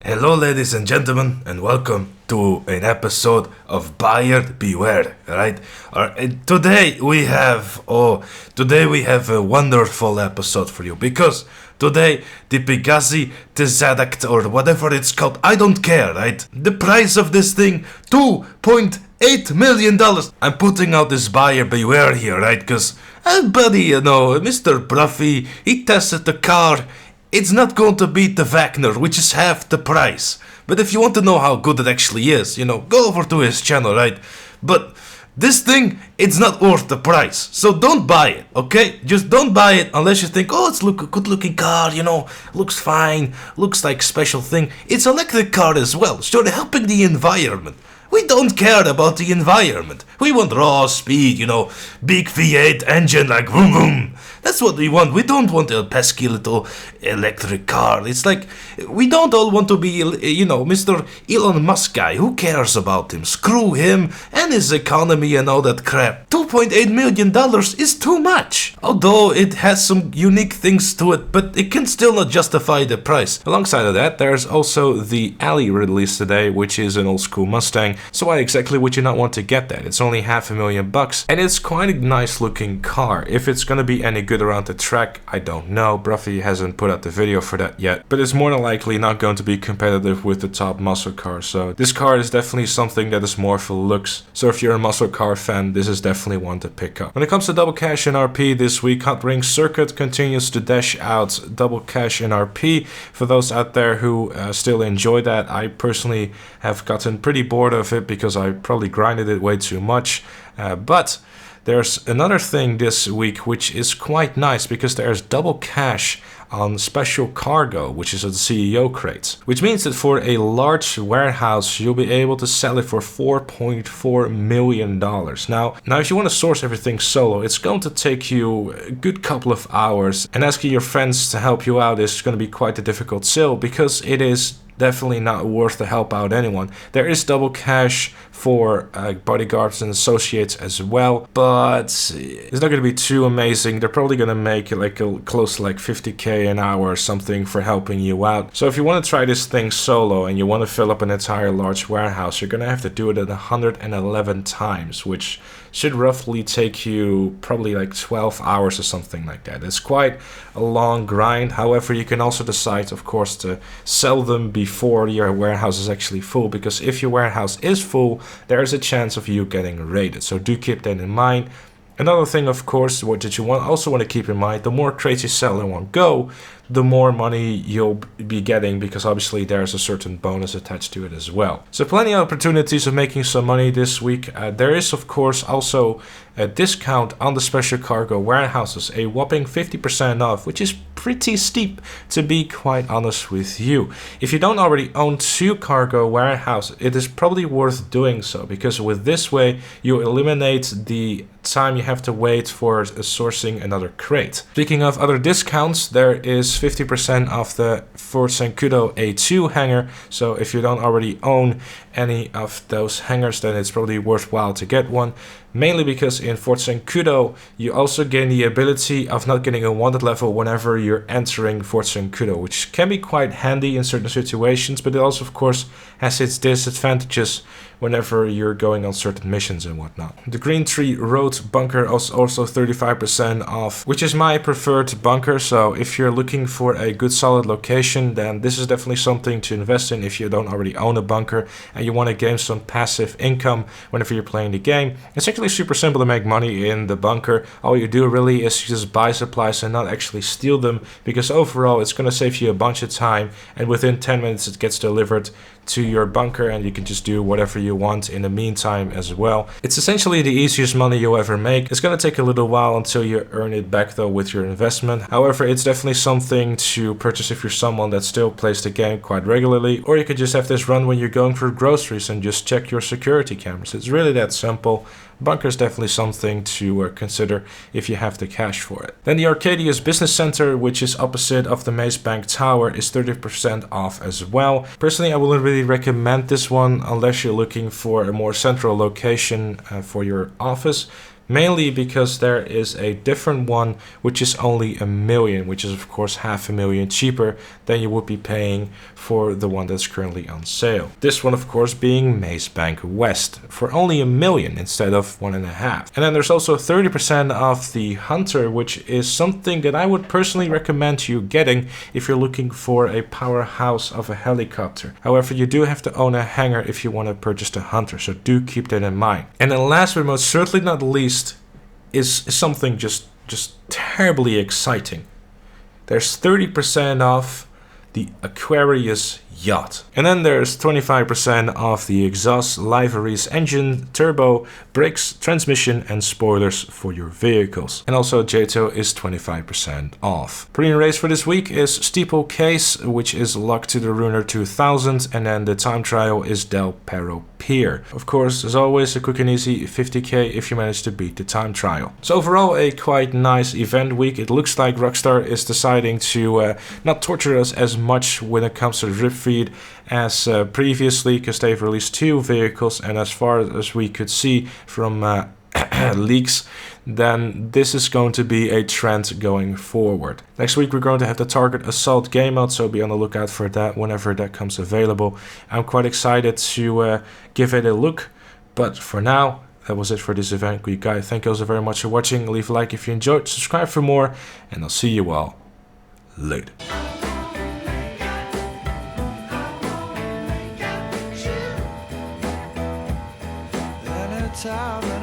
Hello, ladies and gentlemen, and welcome to an episode of Buyer Beware. Right? Today we have a wonderful episode for you because today the Pegazi Tezeract or whatever it's called, I don't care. Right? The price of this thing, $2.8 million. I'm putting out this Buyer Beware here, right? Because buddy, Mr. Bruffy, he tested the car. It's not going to beat the Wagner, which is half the price. But if you want to know how good it actually is, go over to his channel, right? But this thing, it's not worth the price. So don't buy it, okay? Just don't buy it unless you think, oh, it's a good looking car, looks fine, looks like special thing. It's an electric car as well, so they're helping the environment. We don't care about the environment. We want raw speed, big V8 engine like vroom vroom. That's what we want. We don't want a pesky little electric car. It's like, we don't all want to be, Mr. Elon Musk guy. Who cares about him? Screw him and his economy and all that crap. $2.8 million is too much. Although it has some unique things to it, but it can still not justify the price. Alongside of that, there's also the Ellie released today, which is an old school Mustang. So why exactly would you not want to get that? It's only $500,000 and it's quite a nice looking car. If it's gonna be any good around the track, I don't know. Bruffy hasn't put out the video for that yet, but it's more than likely not going to be competitive with the top muscle cars. So this car is definitely something that is more for looks. So if you're a muscle car fan, this is definitely one to pick up. When it comes to double cash in RP this week, Hot Ring Circuit continues to dash out double cash in RP. For those out there who still enjoy that, I personally have gotten pretty bored of it because I probably grinded it way too much. But there's another thing this week which is quite nice because there's double cash on special cargo, which is a CEO crate, which means that for a large warehouse you'll be able to sell it for $4.4 million. Now if you want to source everything solo, it's going to take you a good couple of hours, and asking your friends to help you out is going to be quite a difficult sell because it is definitely not worth to help out anyone. There is double cash for bodyguards and associates as well, but it's not going to be too amazing. They're probably going to make it like close to like 50k an hour or something for helping you out. So if you want to try this thing solo and you want to fill up an entire large warehouse, you're going to have to do it at 111 times, which should roughly take you probably like 12 hours or something like that. It's quite a long grind. However, you can also decide, of course, to sell them before your warehouse is actually full, because if your warehouse is full, there is a chance of you getting raided. So do keep that in mind. Another thing, of course, what you also want to keep in mind, the more crates you sell in one go, the more money you'll be getting, because obviously there's a certain bonus attached to it as well. So plenty of opportunities of making some money this week. There is, of course, also a discount on the special cargo warehouses, a whopping 50% off, which is pretty steep, to be quite honest with you. If you don't already own 2 cargo warehouses, it is probably worth doing so, because with this way you eliminate the time you have to wait for sourcing another crate. Speaking of other discounts, there is 50% off the Fort Zancudo A2 hanger. So if you don't already own any of those hangers, then it's probably worthwhile to get one. Mainly because in Fort Zancudo, you also gain the ability of not getting a wanted level whenever you're entering Fort Zancudo, which can be quite handy in certain situations, but it also, of course, has its disadvantages whenever you're going on certain missions and whatnot. The Green Tree Road bunker is also 35% off, which is my preferred bunker. So if you're looking for a good solid location, then this is definitely something to invest in if you don't already own a bunker and you want to gain some passive income whenever you're playing the game. It's actually super simple to make money in the bunker. All you do really is just buy supplies and not actually steal them, because overall it's going to save you a bunch of time, and within 10 minutes it gets delivered to your bunker and you can just do whatever you want in the meantime as well. It's essentially the easiest money you'll ever make. It's going to take a little while until you earn it back though with your investment. However, it's definitely something to purchase if you're someone that still plays the game quite regularly, or you could just have this run when you're going for groceries and just check your security cameras. It's really that simple. Bunker is definitely something to consider if you have the cash for it. Then the Arcadius Business Center, which is opposite of the Maze Bank Tower, is 30% off as well. Personally, I wouldn't really recommend this one unless you're looking for a more central location for your office, Mainly because there is a different one which is only 1 million, which is of course 500,000 cheaper than you would be paying for the one that's currently on sale. This one of course being Maze Bank West for only 1 million instead of 1.5. And then there's also 30% off the Hunter, which is something that I would personally recommend you getting if you're looking for a powerhouse of a helicopter. However, you do have to own a hangar if you want to purchase the Hunter, so do keep that in mind. And then last but most certainly not least is something just terribly exciting. There's 30% off the Aquarius yacht. And then there's 25% off the exhaust, liveries, engine, turbo, brakes, transmission and spoilers for your vehicles. And also JTO is 25% off. Premium race for this week is Steeple Case, which is locked to the Ruiner 2000, and then the time trial is Del Perro Pier. Of course, as always, a quick and easy 50k if you manage to beat the time trial. So overall, a quite nice event week. It looks like Rockstar is deciding to not torture us as much when it comes to drip feed as previously, because they've released 2 vehicles, and as far as we could see from leaks, then this is going to be a trend going forward. Next week we're going to have the Target Assault game mode, so be on the lookout for that whenever that comes available. I'm quite excited to give it a look, but for now, that was it for this event week, guys. Thank you all so very much for watching. Leave a like if you enjoyed, subscribe for more, and I'll see you all later. Time